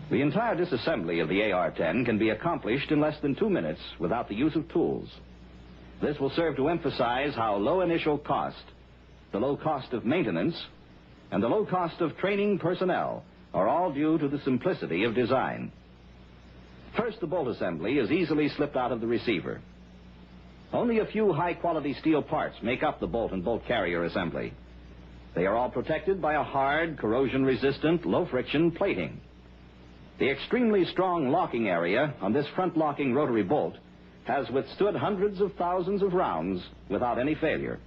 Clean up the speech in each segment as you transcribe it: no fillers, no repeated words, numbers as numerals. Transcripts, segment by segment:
The entire disassembly of the AR-10 can be accomplished in less than 2 minutes without the use of tools. This will serve to emphasize how low initial cost, the low cost of maintenance, and the low cost of training personnel are all due to the simplicity of design. First, the bolt assembly is easily slipped out of the receiver. Only a few high-quality steel parts make up the bolt and bolt carrier assembly. They are all protected by a hard, corrosion-resistant, low-friction plating. The extremely strong locking area on this front-locking rotary bolt has withstood hundreds of thousands of rounds without any failure.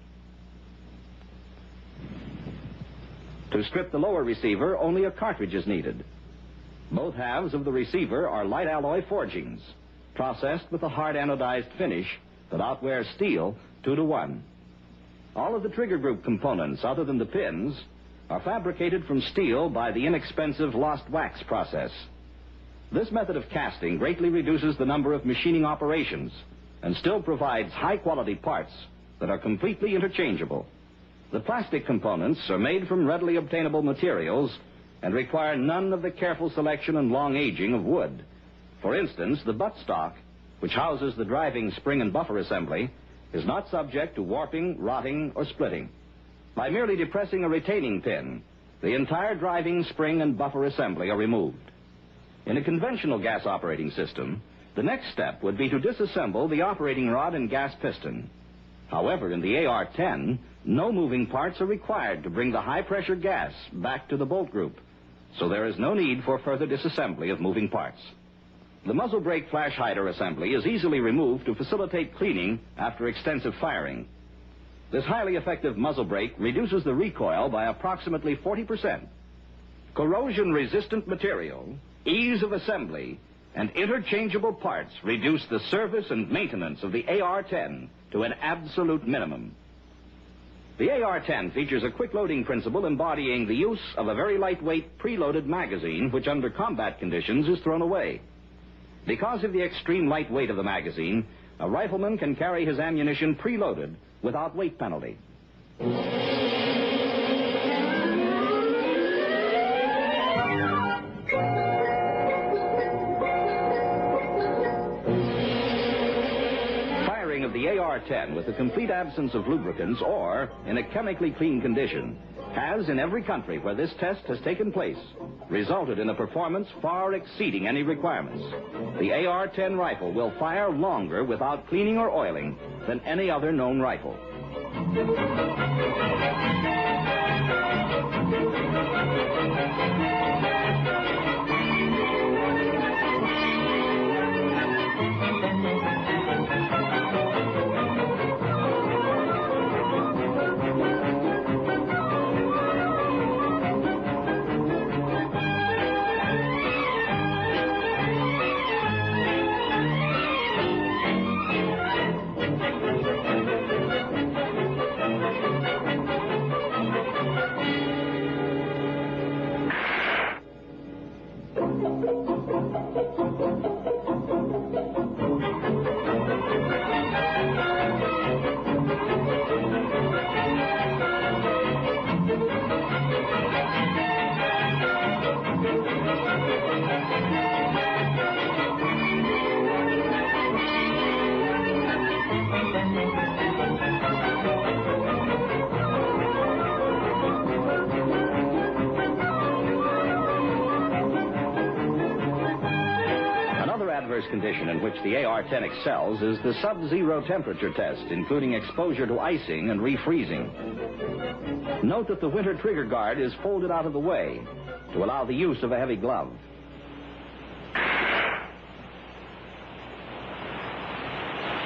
To strip the lower receiver, only a cartridge is needed. Both halves of the receiver are light alloy forgings, processed with a hard anodized finish that outwears steel 2-to-1. All of the trigger group components, other than the pins, are fabricated from steel by the inexpensive lost wax process. This method of casting greatly reduces the number of machining operations and still provides high-quality parts that are completely interchangeable. The plastic components are made from readily obtainable materials and require none of the careful selection and long aging of wood. For instance, the buttstock, which houses the driving spring and buffer assembly, is not subject to warping, rotting, or splitting. By merely depressing a retaining pin, the entire driving spring and buffer assembly are removed. In a conventional gas operating system, the next step would be to disassemble the operating rod and gas piston. However, in the AR-10, no moving parts are required to bring the high-pressure gas back to the bolt group, so there is no need for further disassembly of moving parts. The muzzle brake flash hider assembly is easily removed to facilitate cleaning after extensive firing. This highly effective muzzle brake reduces the recoil by approximately 40%. Corrosion-resistant material, ease of assembly, and interchangeable parts reduce the service and maintenance of the AR-10 to an absolute minimum. The AR-10 features a quick loading principle embodying the use of a very lightweight preloaded magazine which under combat conditions is thrown away. Because of the extreme light weight of the magazine, a rifleman can carry his ammunition preloaded without weight penalty. Firing of the AR-10 with a complete absence of lubricants or in a chemically clean condition has, in every country where this test has taken place, resulted in a performance far exceeding any requirements. The AR-10 rifle will fire longer without cleaning or oiling than any other known rifle. Adverse condition in which the AR-10 excels is the sub-zero temperature test, including exposure to icing and refreezing. Note that the winter trigger guard is folded out of the way to allow the use of a heavy glove.